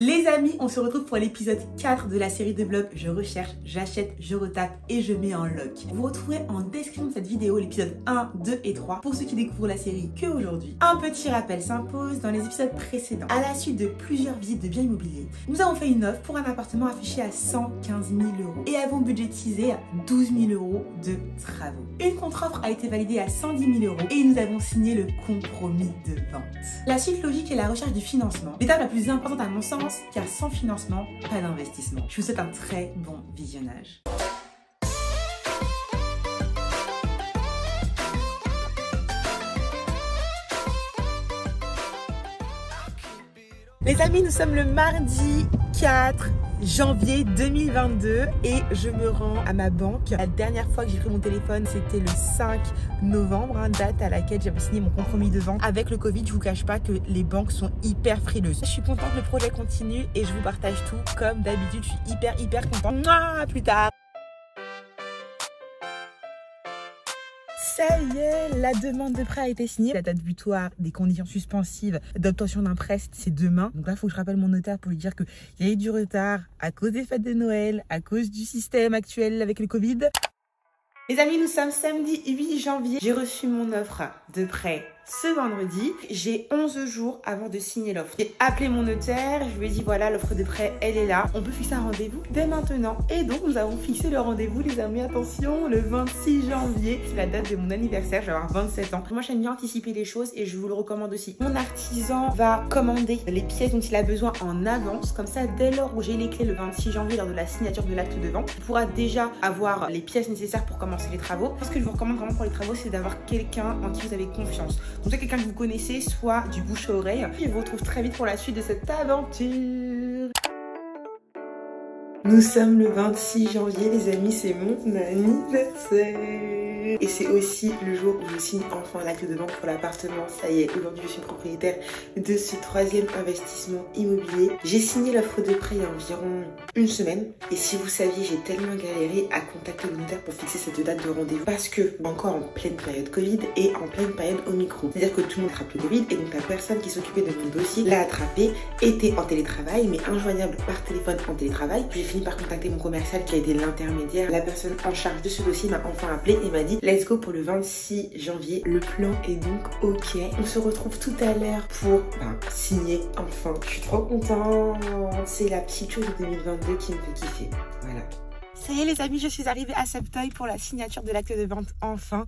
Les amis, on se retrouve pour l'épisode 4 de la série de vlogs Je recherche, j'achète, je retape et je mets en lock. Vous retrouverez en description de cette vidéo l'épisode 1, 2 et 3 pour ceux qui découvrent la série que aujourd'hui. Un petit rappel s'impose dans les épisodes précédents. À la suite de plusieurs visites de biens immobiliers, nous avons fait une offre pour un appartement affiché à 115 000 € et avons budgétisé 12 000 € de travaux. Une contre-offre a été validée à 110 000 € et nous avons signé le compromis de vente. La suite logique est la recherche du financement. L'étape la plus importante à mon sens, car sans financement, pas d'investissement. Je vous souhaite un très bon visionnage. Les amis, nous sommes le mardi 4 janvier 2022 et je me rends à ma banque. La dernière fois que j'ai pris mon téléphone, c'était le 5 novembre, date à laquelle j'avais signé mon compromis de vente. Avec le Covid, je vous cache pas que les banques sont hyper frileuses. Je suis contente que le projet continue et je vous partage tout comme d'habitude. Je suis hyper contente. À plus tard. Ça y est, la demande de prêt a été signée. La date butoir des conditions suspensives d'obtention d'un prêt, c'est demain. Donc là, il faut que je rappelle mon notaire pour lui dire qu'il y a eu du retard à cause des fêtes de Noël, à cause du système actuel avec le Covid. Les amis, nous sommes samedi 8 janvier. J'ai reçu mon offre de prêt ce vendredi. J'ai 11 jours avant de signer l'offre. J'ai appelé mon notaire, je lui ai dit voilà, l'offre de prêt, elle est là. On peut fixer un rendez-vous dès maintenant. Et donc, nous avons fixé le rendez-vous, les amis. Attention, le 26 janvier. C'est la date de mon anniversaire, je vais avoir 27 ans. Moi, j'aime bien anticiper les choses et je vous le recommande aussi. Mon artisan va commander les pièces dont il a besoin en avance. Comme ça, dès lors où j'ai les clés le 26 janvier, lors de la signature de l'acte de vente, il pourra déjà avoir les pièces nécessaires pour commencer les travaux. Ce que je vous recommande vraiment pour les travaux, c'est d'avoir quelqu'un en qui vous avez confiance. Donc, soit quelqu'un que vous connaissez, soit du bouche à oreille. Et je vous retrouve très vite pour la suite de cette aventure. Nous sommes le 26 janvier, les amis, c'est mon anniversaire. Et c'est aussi le jour où je signe enfin l'acte de vente pour l'appartement. Ça y est, aujourd'hui je suis propriétaire de ce troisième investissement immobilier. J'ai signé l'offre de prêt il y a environ une semaine. Et si vous saviez, j'ai tellement galéré à contacter le notaire pour fixer cette date de rendez-vous. Parce que, encore en pleine période Covid et en pleine période Omicron. C'est-à-dire que tout le monde attrape le Covid et donc la personne qui s'occupait de mon dossier l'a attrapé, était en télétravail, mais injoignable par téléphone en télétravail. Puis j'ai fini par contacter mon commercial qui a été l'intermédiaire. La personne en charge de ce dossier m'a enfin appelé et m'a dit let's go pour le 26 janvier. Le plan est donc ok. On se retrouve tout à l'heure pour signer enfin. Je suis trop contente. C'est la petite chose de 2022 qui me fait kiffer. Voilà. Ça y est les amis, je suis arrivée à Septeuil pour la signature de l'acte de vente enfin.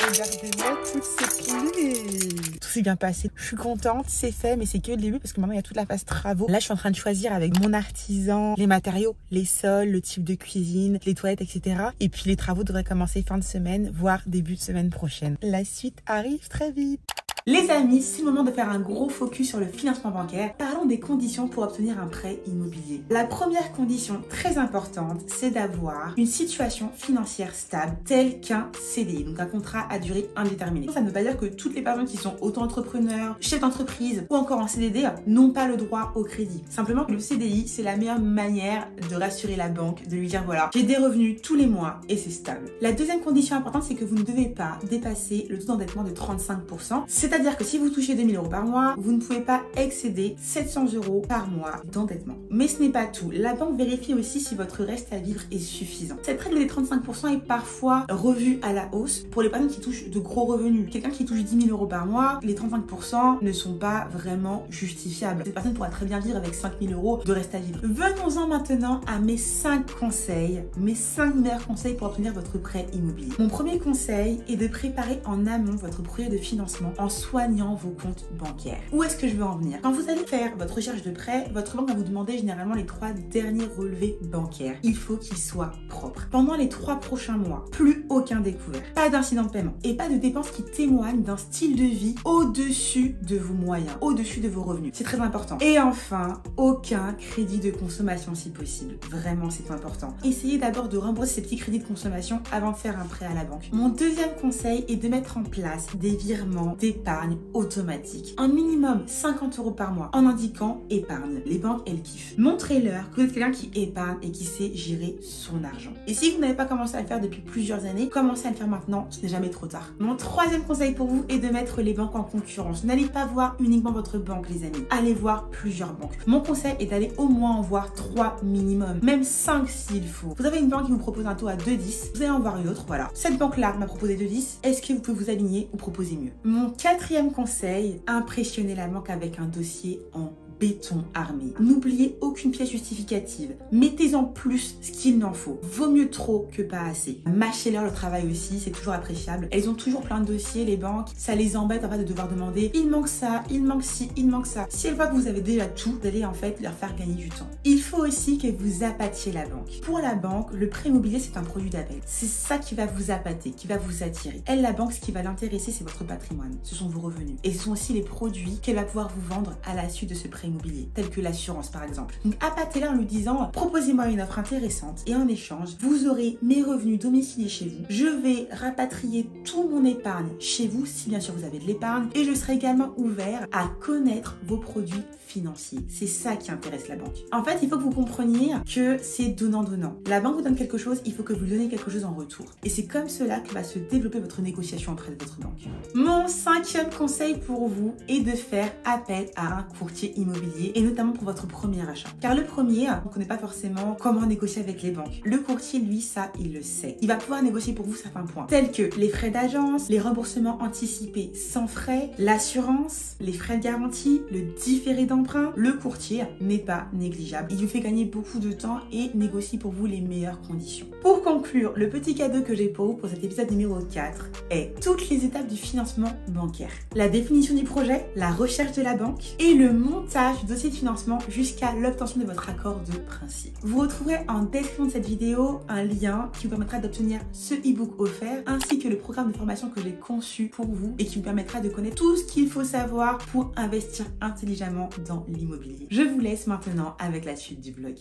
Regardez-moi toutes ces clés. Tout s'est bien passé. Je suis contente, c'est fait, mais c'est que le début parce que maintenant il y a toute la phase travaux. Là, je suis en train de choisir avec mon artisan les matériaux, les sols, le type de cuisine, les toilettes, etc. Et puis les travaux devraient commencer fin de semaine, voire début de semaine prochaine. La suite arrive très vite. Les amis, c'est le moment de faire un gros focus sur le financement bancaire. Parlons des conditions pour obtenir un prêt immobilier. La première condition très importante, c'est d'avoir une situation financière stable telle qu'un CDI, donc un contrat à durée indéterminée. Ça ne veut pas dire que toutes les personnes qui sont auto-entrepreneurs, chefs d'entreprise ou encore en CDD n'ont pas le droit au crédit. Simplement, le CDI, c'est la meilleure manière de rassurer la banque, de lui dire voilà, j'ai des revenus tous les mois et c'est stable. La deuxième condition importante, c'est que vous ne devez pas dépasser le taux d'endettement de 35%. C'est-à-dire que si vous touchez 2 000 € par mois, vous ne pouvez pas excéder 700 € par mois d'endettement. Mais ce n'est pas tout. La banque vérifie aussi si votre reste à vivre est suffisant. Cette règle des 35% est parfois revue à la hausse pour les personnes qui touchent de gros revenus. Quelqu'un qui touche 10 000 € par mois, les 35% ne sont pas vraiment justifiables. Cette personne pourra très bien vivre avec 5 000 € de reste à vivre. Venons-en maintenant à mes 5 conseils, mes 5 meilleurs conseils pour obtenir votre prêt immobilier. Mon premier conseil est de préparer en amont votre projet de financement en soignant vos comptes bancaires. Où est-ce que je veux en venir? Quand vous allez faire votre recherche de prêt, votre banque va vous demander généralement les 3 derniers relevés bancaires. Il faut qu'ils soient propres. Pendant les 3 prochains mois, plus aucun découvert, pas d'incident de paiement et pas de dépenses qui témoignent d'un style de vie au-dessus de vos moyens, au-dessus de vos revenus. C'est très important. Et enfin, aucun crédit de consommation si possible. Vraiment, c'est important. Essayez d'abord de rembourser ces petits crédits de consommation avant de faire un prêt à la banque. Mon deuxième conseil est de mettre en place des virements d'épargne épargne automatique. Un minimum 50 € par mois en indiquant épargne. Les banques, elles kiffent. Montrez-leur que vous êtes quelqu'un qui épargne et qui sait gérer son argent. Et si vous n'avez pas commencé à le faire depuis plusieurs années, commencez à le faire maintenant, ce n'est jamais trop tard. Mon troisième conseil pour vous est de mettre les banques en concurrence. N'allez pas voir uniquement votre banque, les amis. Allez voir plusieurs banques. Mon conseil est d'aller au moins en voir 3 minimum, même 5 s'il faut. Vous avez une banque qui vous propose un taux à 2,10, vous allez en voir une autre, voilà. Cette banque-là m'a proposé 2,10, est-ce que vous pouvez vous aligner ou proposer mieux? Mon quatrième conseil, impressionnez la banque avec un dossier en béton armé. N'oubliez aucune pièce justificative. Mettez en plus ce qu'il n'en faut. Vaut mieux trop que pas assez. Mâchez-leur le travail aussi, c'est toujours appréciable. Elles ont toujours plein de dossiers, les banques. Ça les embête en fait de devoir demander il manque ça, il manque ci, il manque ça. Si elles voient que vous avez déjà tout, vous allez en fait leur faire gagner du temps. Il faut aussi que vous appâtiez la banque. Pour la banque, le prêt immobilier c'est un produit d'appel. C'est ça qui va vous appâter, qui va vous attirer. Elle, la banque, ce qui va l'intéresser, c'est votre patrimoine. Ce sont vos revenus. Et ce sont aussi les produits qu'elle va pouvoir vous vendre à la suite de ce prêt immobilier, tels que l'assurance par exemple. Donc appâtez-la en lui disant proposez-moi une offre intéressante et en échange vous aurez mes revenus domiciliés chez vous. Je vais rapatrier tout mon épargne chez vous si bien sûr vous avez de l'épargne et je serai également ouvert à connaître vos produits financiers. C'est ça qui intéresse la banque. En fait, il faut que vous compreniez que c'est donnant-donnant. La banque vous donne quelque chose, il faut que vous lui donniez quelque chose en retour. Et c'est comme cela que va se développer votre négociation auprès de votre banque. Mon cinquième conseil pour vous est de faire appel à un courtier immobilier et notamment pour votre premier achat. Car le premier, on ne connaît pas forcément comment négocier avec les banques. Le courtier, lui, ça, il le sait. Il va pouvoir négocier pour vous certains points, tels que les frais d'agence, les remboursements anticipés sans frais, l'assurance, les frais de garantie, le différé d'emprunt. Le courtier n'est pas négligeable. Il vous fait gagner beaucoup de temps et négocie pour vous les meilleures conditions. Pour conclure, le petit cadeau que j'ai pour vous pour cet épisode numéro 4 est toutes les étapes du financement bancaire. La définition du projet, la recherche de la banque et le montage du dossier de financement jusqu'à l'obtention de votre accord de principe. Vous retrouverez en description de cette vidéo un lien qui vous permettra d'obtenir ce e-book offert ainsi que le programme de formation que j'ai conçu pour vous et qui vous permettra de connaître tout ce qu'il faut savoir pour investir intelligemment dans l'immobilier. Je vous laisse maintenant avec la suite du vlog.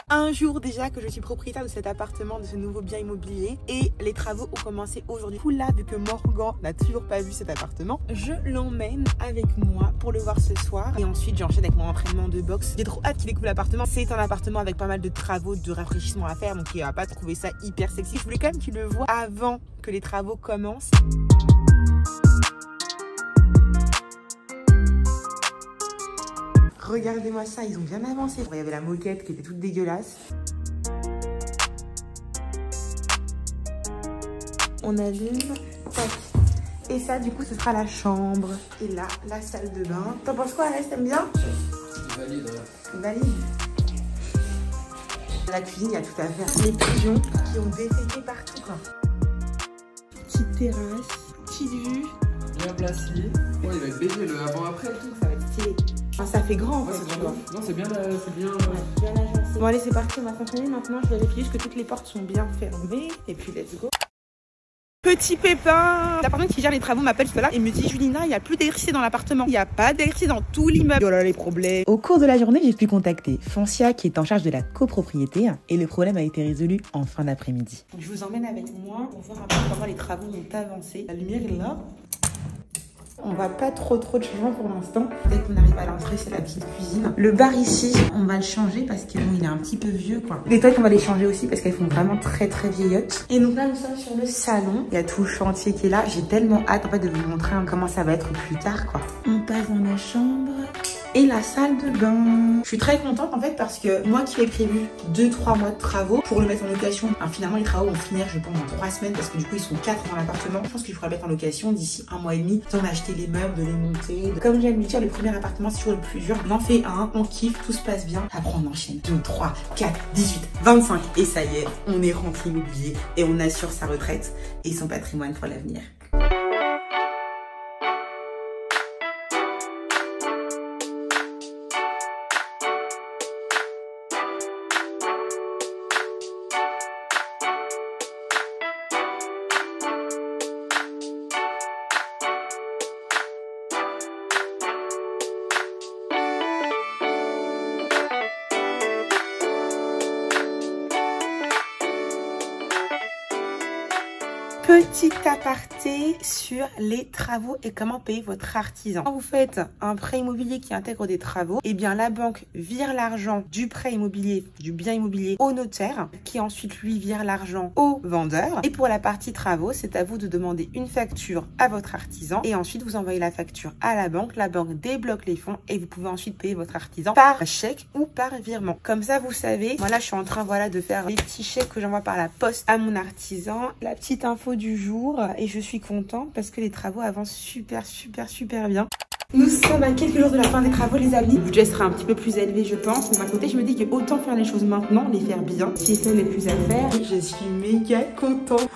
Un jour déjà que je suis propriétaire de cet appartement, de ce nouveau bien immobilier et les travaux ont commencé aujourd'hui. Du coup là, vu que Morgan n'a toujours pas vu cet appartement, je l'emmène avec moi pour le voir ce soir et ensuite j'enchaîne avec mon entraînement de boxe. J'ai trop hâte qu'il découvre l'appartement. C'est un appartement avec pas mal de travaux, de rafraîchissement à faire, donc il va pas trouver ça hyper sexy. Je voulais quand même qu'il le voie avant que les travaux commencent. Regardez-moi ça, ils ont bien avancé. Il y avait la moquette qui était toute dégueulasse. On allume, tac. Et ça, du coup, ce sera la chambre. Et là, la salle de bain. T'en penses quoi, Alès? T'aimes bien? Valide. Valide. La cuisine, il y a tout à faire. Les pigeons qui ont déféqué partout, quoi. Petite terrasse, petite vue. Bien placé. Oh, il va être BG le avant-après et tout. Ça va être stylé. Enfin, ça fait grand en fait, tu vois. Non, c'est bien, bien agencé. Bon allez, c'est parti, on va s'enchaîner maintenant. Je vérifie juste que toutes les portes sont bien fermées. Et puis let's go. Petit pépin. L'appartement qui gère les travaux m'appelle cela et me dit Julina, il n'y a plus d'électricité dans l'appartement. Il n'y a pas d'électricité dans tout l'immeuble. Oh là là, les problèmes. Au cours de la journée, j'ai pu contacter Foncia qui est en charge de la copropriété et le problème a été résolu en fin d'après-midi. Je vous emmène avec moi pour voir un peu comment les travaux ont avancé. La lumière est là. On va pas trop de changements pour l'instant. Dès qu'on arrive à l'entrée, c'est la petite cuisine. Le bar ici, on va le changer parce que bon, il est un petit peu vieux quoi. Les toilettes, on va les changer aussi parce qu'elles font vraiment très vieillottes. Et donc là, nous sommes sur le salon. Il y a tout le chantier qui est là. J'ai tellement hâte en fait de vous montrer comment ça va être plus tard quoi. On passe dans la chambre. Et la salle de bain. Je suis très contente en fait parce que moi qui ai prévu 2-3 mois de travaux pour le mettre en location. Alors, finalement les travaux vont finir je pense en 3 semaines parce que du coup ils sont 4 dans l'appartement. Je pense qu'il faudra le mettre en location d'ici 1 mois et demi. D'en acheter les meubles, de les monter. Comme j'aime lui dire, le premier appartement c'est toujours le plus dur. On en fait un, on kiffe, tout se passe bien. Après on enchaîne 2, 3, 4, 18, 25. Et ça y est, on est rempli immobilier et on assure sa retraite et son patrimoine pour l'avenir. Petit aparté sur les travaux et comment payer votre artisan. Quand vous faites un prêt immobilier qui intègre des travaux, eh bien la banque vire l'argent du prêt immobilier, du bien immobilier au notaire, qui ensuite lui vire l'argent au vendeur. Et pour la partie travaux, c'est à vous de demander une facture à votre artisan et ensuite vous envoyez la facture à la banque débloque les fonds et vous pouvez ensuite payer votre artisan par chèque ou par virement. Comme ça, vous savez, moi là je suis en train de faire les petits chèques que j'envoie par la poste à mon artisan. La petite info du jour et je suis contente parce que les travaux avancent super bien. Nous sommes à quelques jours de la fin des travaux, les amis. Le budget sera un petit peu plus élevé, je pense. Mais d'un côté, je me dis que autant faire les choses maintenant, les faire bien. TFL n'est plus à faire. Je suis méga contente.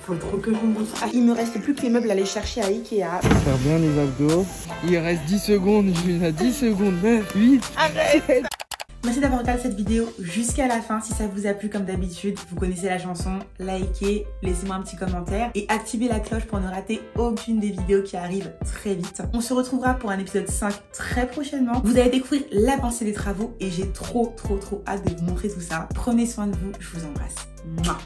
Faut trop que je vous montre. Ah, il me reste plus que les meubles à aller chercher à Ikea. Faire bien les abdos. Il reste 10 secondes, Jules, à 10 secondes. 9, 8. Arrête. Merci d'avoir regardé cette vidéo jusqu'à la fin. Si ça vous a plu, comme d'habitude, vous connaissez la chanson, likez, laissez-moi un petit commentaire et activez la cloche pour ne rater aucune des vidéos qui arrivent très vite. On se retrouvera pour un épisode 5 très prochainement. Vous allez découvrir l'avancée des travaux et j'ai trop hâte de vous montrer tout ça. Prenez soin de vous, je vous embrasse. Mouah.